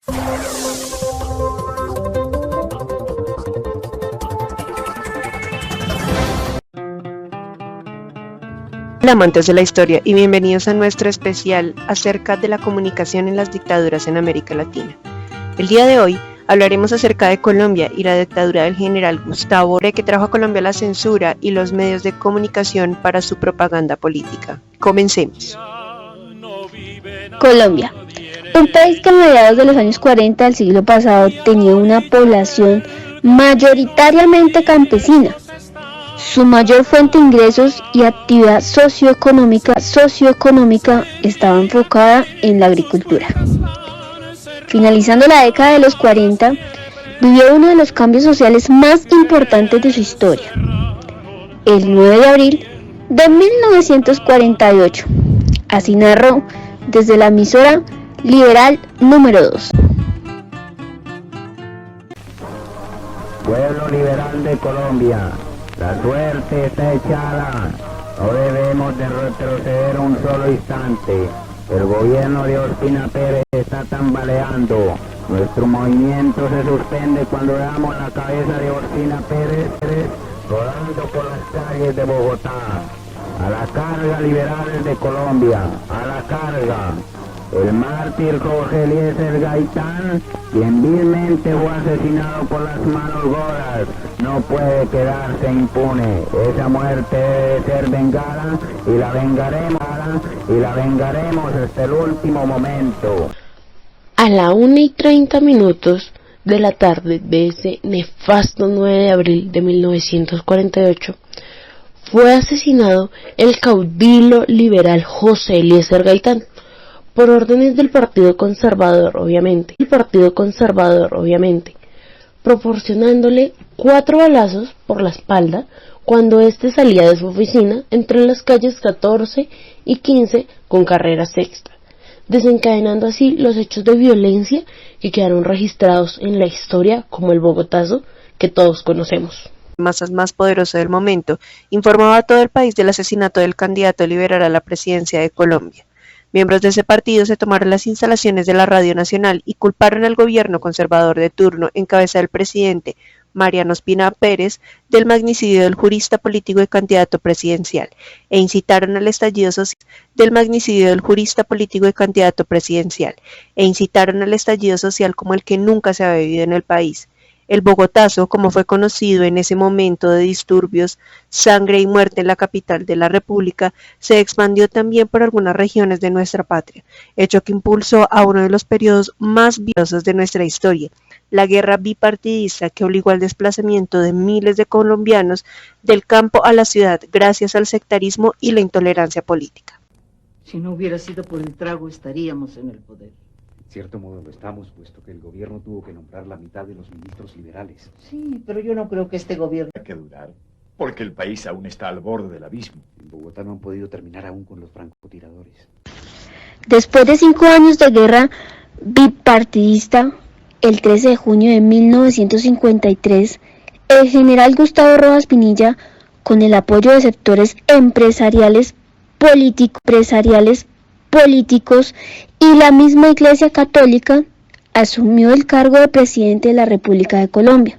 Hola amantes de la historia y bienvenidos a nuestro especial acerca de la comunicación en las dictaduras en América Latina. El día de hoy hablaremos acerca de Colombia y la dictadura del general Gustavo Uribe, que trajo a Colombia la censura y los medios de comunicación para su propaganda política. Comencemos. Colombia, un país que a mediados de los años 40 del siglo pasado tenía una población mayoritariamente campesina. Su mayor fuente de ingresos y actividad socioeconómica estaba enfocada en la agricultura. Finalizando la década de los 40, vivió uno de los cambios sociales más importantes de su historia. El 9 de abril de 1948, así narró desde la emisora Liberal número 2. Pueblo liberal de Colombia, la suerte está echada, no debemos de retroceder un solo instante. El gobierno de Ospina Pérez está tambaleando. Nuestro movimiento se suspende cuando veamos la cabeza de Ospina Pérez rodando por las calles de Bogotá. A la carga, liberales de Colombia, a la carga. El mártir Jorge Eliezer Gaitán, quien vilmente fue asesinado por las manos goras, no puede quedarse impune. Esa muerte debe ser vengada y la vengaremos hasta el último momento. A la 1:30 de la tarde de ese nefasto 9 de abril de 1948, fue asesinado el caudillo liberal José Eliezer Gaitán, por órdenes del Partido Conservador, obviamente, proporcionándole 4 balazos por la espalda cuando éste salía de su oficina entre las calles 14 y 15 con carrera sexta, desencadenando así los hechos de violencia que quedaron registrados en la historia como el Bogotazo que todos conocemos. Masas más poderoso del momento informaba a todo el país del asesinato del candidato liberal a la presidencia de Colombia. Miembros de ese partido se tomaron las instalaciones de la Radio Nacional y culparon al gobierno conservador de turno en cabeza del presidente Mariano Ospina Pérez del magnicidio del jurista político y candidato presidencial e incitaron al estallido social como el que nunca se había vivido en el país. El Bogotazo, como fue conocido en ese momento de disturbios, sangre y muerte en la capital de la República, se expandió también por algunas regiones de nuestra patria, hecho que impulsó a uno de los periodos más violentos de nuestra historia, la guerra bipartidista que obligó al desplazamiento de miles de colombianos del campo a la ciudad gracias al sectarismo y la intolerancia política. Si no hubiera sido por el trago, estaríamos en el poder. En cierto modo lo estamos, puesto que el gobierno tuvo que nombrar la mitad de los ministros liberales. Sí, pero yo no creo que este gobierno... que durar, porque el país aún está al borde del abismo. En Bogotá no han podido terminar aún con los francotiradores. Después de 5 años de guerra bipartidista, el 13 de junio de 1953, el general Gustavo Rojas Pinilla, con el apoyo de sectores empresariales, políticos y la misma Iglesia Católica, asumió el cargo de presidente de la República de Colombia.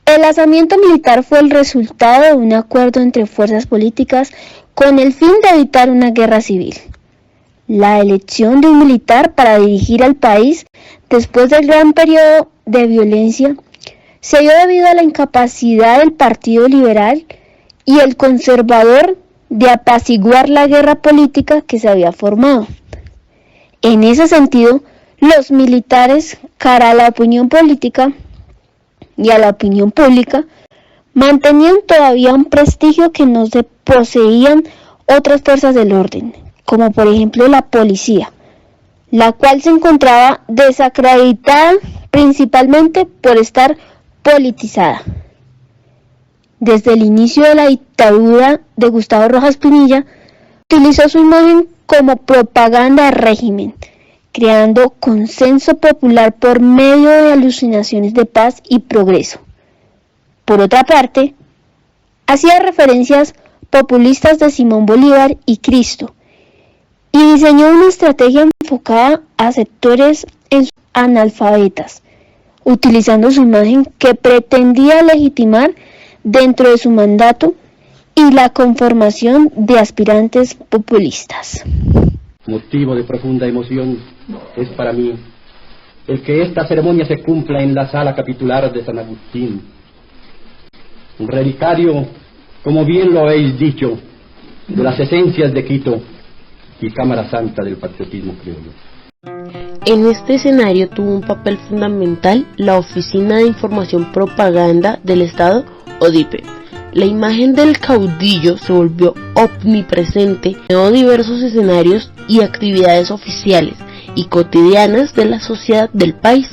El alzamiento militar fue el resultado de un acuerdo entre fuerzas políticas con el fin de evitar una guerra civil. La elección de un militar para dirigir al país después del gran periodo de violencia se dio debido a la incapacidad del Partido Liberal y el Conservador de apaciguar la guerra política que se había formado. En ese sentido, los militares, cara a la opinión política y a la opinión pública, mantenían todavía un prestigio que no se poseían otras fuerzas del orden, como por ejemplo la policía, la cual se encontraba desacreditada principalmente por estar politizada. Desde el inicio de la dictadura de Gustavo Rojas Pinilla, utilizó su imagen como propaganda del régimen, creando consenso popular por medio de alucinaciones de paz y progreso. Por otra parte, hacía referencias populistas de Simón Bolívar y Cristo, y diseñó una estrategia enfocada a sectores analfabetas, utilizando su imagen que pretendía legitimar dentro de su mandato y la conformación de aspirantes populistas. Motivo de profunda emoción es para mí el que esta ceremonia se cumpla en la sala capitular de San Agustín, un relicario, como bien lo habéis dicho, de las esencias de Quito y Cámara Santa del patriotismo criollo. En este escenario tuvo un papel fundamental la Oficina de Información Propaganda del Estado, ODIPE. La imagen del caudillo se volvió omnipresente en diversos escenarios y actividades oficiales y cotidianas de la sociedad del país.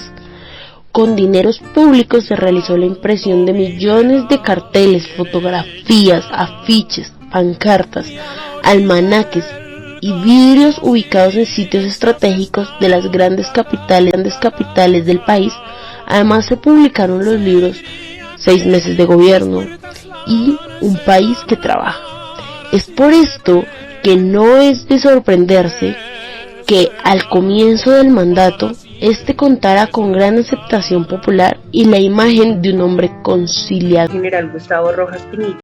Con dineros públicos se realizó la impresión de millones de carteles, fotografías, afiches, pancartas, almanaques y vidrios ubicados en sitios estratégicos de las grandes capitales del país. Además se publicaron los libros 6 meses de gobierno y Un país que trabaja. Es por esto que no es de sorprenderse que al comienzo del mandato este contara con gran aceptación popular y la imagen de un hombre conciliador. General Gustavo Rojas Pinilla,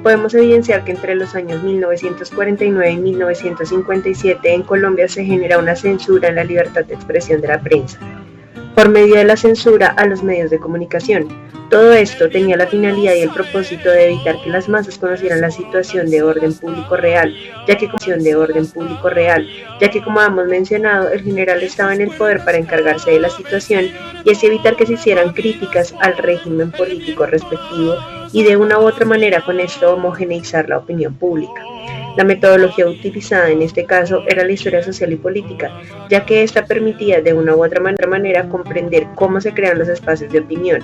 podemos evidenciar que entre los años 1949 y 1957 en Colombia se genera una censura en la libertad de expresión de la prensa, por medio de la censura a los medios de comunicación. Todo esto tenía la finalidad y el propósito de evitar que las masas conocieran la situación de orden público real, ya que como hemos mencionado, el general estaba en el poder para encargarse de la situación y así evitar que se hicieran críticas al régimen político respectivo y de una u otra manera con esto homogeneizar la opinión pública. La metodología utilizada en este caso era la historia social y política, ya que esta permitía de una u otra manera comprender cómo se crean los espacios de opinión.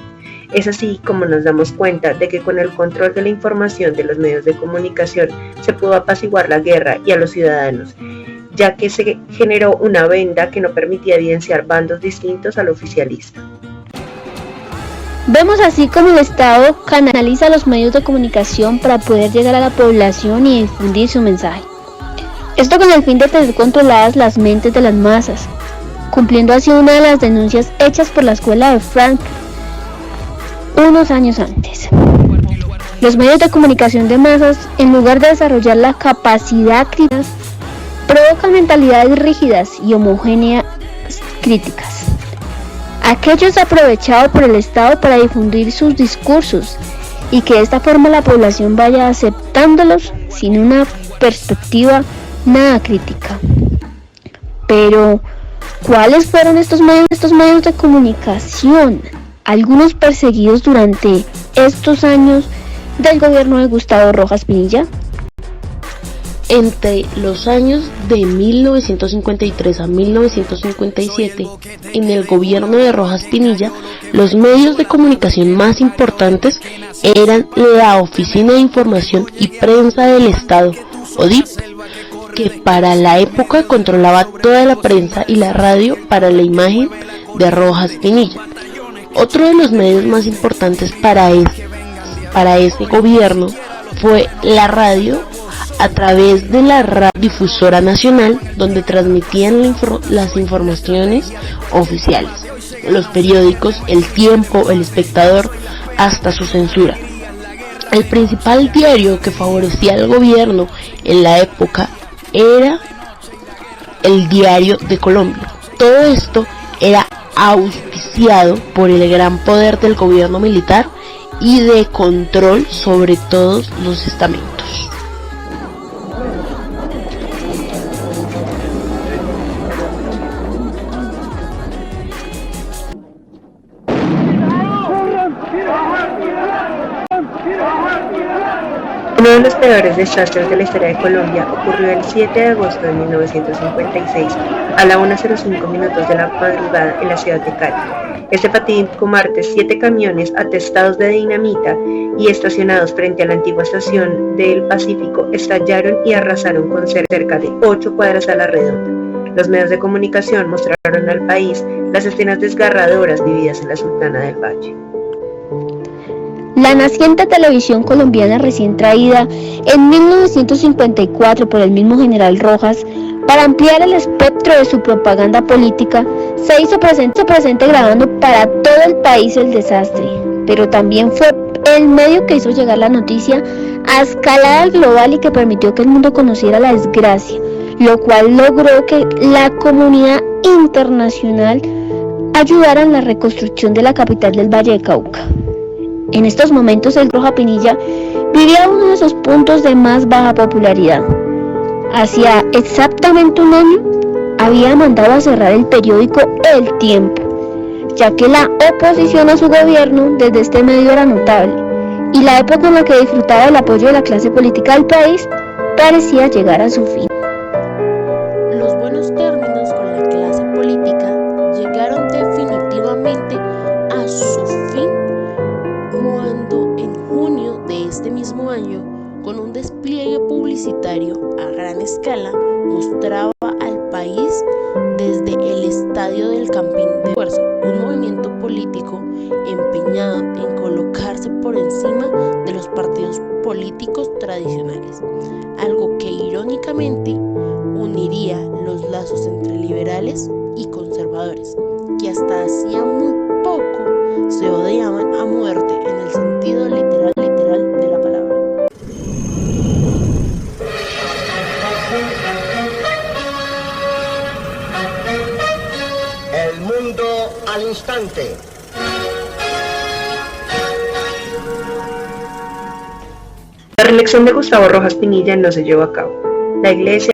Es así como nos damos cuenta de que con el control de la información de los medios de comunicación se pudo apaciguar la guerra y a los ciudadanos, ya que se generó una venda que no permitía evidenciar bandos distintos al oficialista. Vemos así como el Estado canaliza los medios de comunicación para poder llegar a la población y difundir su mensaje. Esto con el fin de tener controladas las mentes de las masas, cumpliendo así una de las denuncias hechas por la escuela de Frankfurt unos años antes. Los medios de comunicación de masas, en lugar de desarrollar la capacidad crítica, provocan mentalidades rígidas y homogéneas críticas. Aquellos aprovechados por el Estado para difundir sus discursos y que de esta forma la población vaya aceptándolos sin una perspectiva nada crítica. Pero, ¿cuáles fueron estos medios de comunicación? Algunos perseguidos durante estos años del gobierno de Gustavo Rojas Pinilla. Entre los años de 1953 a 1957, en el gobierno de Rojas Pinilla, los medios de comunicación más importantes eran la Oficina de Información y Prensa del Estado, ODIP, que para la época controlaba toda la prensa y la radio para la imagen de Rojas Pinilla. Otro de los medios más importantes para este gobierno fue la radio, a través de la radiodifusora nacional, donde transmitían las informaciones oficiales, los periódicos, El Tiempo, El Espectador, hasta su censura. El principal diario que favorecía al gobierno en la época era El Diario de Colombia. Todo esto era auspiciado por el gran poder del gobierno militar y de control sobre todos los estamentos. Uno de los peores desastres de la historia de Colombia ocurrió el 7 de agosto de 1956 a la 1:05 minutos de la madrugada en la ciudad de Cali. Este fatídico martes, 7 camiones atestados de dinamita y estacionados frente a la antigua estación del Pacífico estallaron y arrasaron con cerca de 8 cuadras a la redonda. Los medios de comunicación mostraron al país las escenas desgarradoras vividas en la Sultana del Valle. La naciente televisión colombiana, recién traída en 1954 por el mismo general Rojas para ampliar el espectro de su propaganda política, se hizo presente grabando para todo el país el desastre, pero también fue el medio que hizo llegar la noticia a escala global y que permitió que el mundo conociera la desgracia, lo cual logró que la comunidad internacional ayudara en la reconstrucción de la capital del Valle del Cauca. En estos momentos el Rojas Pinilla vivía uno de sus puntos de más baja popularidad. Hacía exactamente un año había mandado a cerrar el periódico El Tiempo, ya que la oposición a su gobierno desde este medio era notable, y la época en la que disfrutaba el apoyo de la clase política del país parecía llegar a su fin. Los buenos términos con la clase política llegaron definitivamente a su fin cuando en junio de este mismo año, con un despliegue publicitario a gran escala, mostraba al país desde el estadio del Campín de Fuerza, un movimiento político empeñado en colocarse por encima de los partidos políticos tradicionales, algo que irónicamente uniría los lazos entre liberales y conservadores, que hasta hacía muy poco se odiaban a muerte en el sentido literal de la palabra. El mundo al instante. La reelección de Gustavo Rojas Pinilla no se llevó a cabo. La iglesia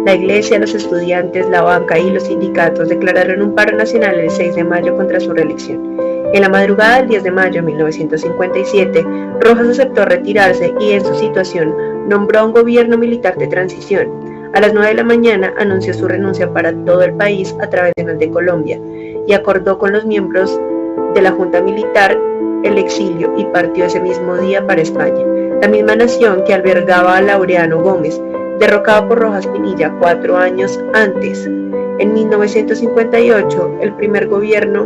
La iglesia, los estudiantes, la banca y los sindicatos declararon un paro nacional el 6 de mayo contra su reelección. En la madrugada del 10 de mayo de 1957, Rojas aceptó retirarse y en su situación nombró a un gobierno militar de transición. A las 9 de la mañana anunció su renuncia para todo el país a través del Nacional de Colombia y acordó con los miembros de la Junta Militar el exilio y partió ese mismo día para España, la misma nación que albergaba a Laureano Gómez, derrocado por Rojas Pinilla 4 años antes. En 1958, el primer gobierno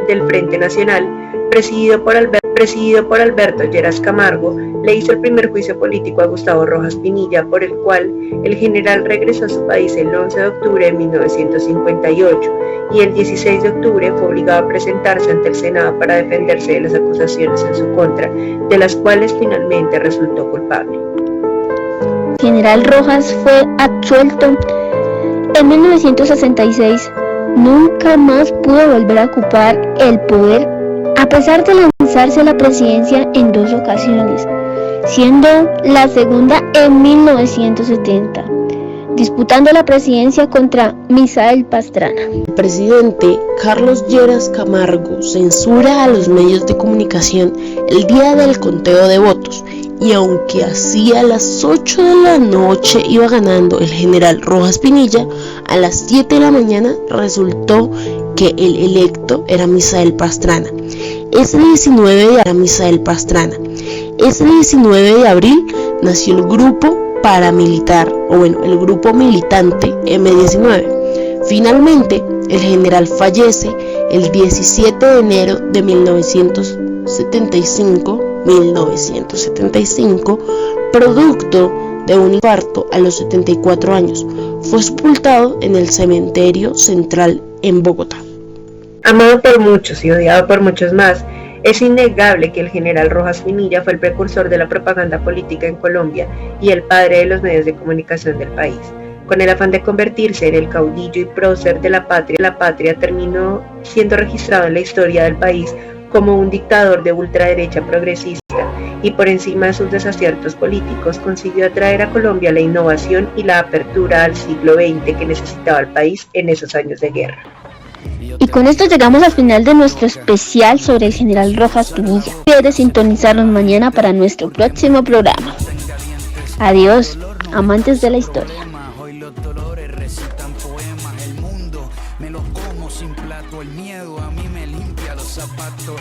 del Frente Nacional, presidido por Alberto Lleras Camargo, le hizo el primer juicio político a Gustavo Rojas Pinilla, por el cual el general regresó a su país el 11 de octubre de 1958 y el 16 de octubre fue obligado a presentarse ante el Senado para defenderse de las acusaciones en su contra, de las cuales finalmente resultó culpable. General Rojas fue absuelto en 1966. Nunca más pudo volver a ocupar el poder, a pesar de lanzarse a la presidencia en 2 ocasiones, siendo la segunda en 1970, disputando la presidencia contra Misael Pastrana. El presidente Carlos Lleras Camargo censura a los medios de comunicación el día del conteo de votos, y aunque hacia las 8 de la noche iba ganando el general Rojas Pinilla, a las 7 de la mañana resultó que el electo era Misael Pastrana. Ese 19 de abril nació el grupo paramilitar, el grupo militante M19. Finalmente, el general fallece el 17 de enero de 1975, producto de un infarto a los 74 años. Fue sepultado en el cementerio central en Bogotá. Amado por muchos y odiado por muchos más, es innegable que el general Rojas Pinilla fue el precursor de la propaganda política en Colombia y el padre de los medios de comunicación del país. Con el afán de convertirse en el caudillo y prócer de la patria terminó siendo registrado en la historia del país como un dictador de ultraderecha progresista, y por encima de sus desaciertos políticos consiguió atraer a Colombia la innovación y la apertura al siglo XX que necesitaba el país en esos años de guerra. Y con esto llegamos al final de nuestro especial sobre el general Rojas Pinilla. No olvides sintonizarnos mañana para nuestro próximo programa. Adiós, amantes de la historia. Me los como sin plato, el miedo a mí me limpia los zapatos.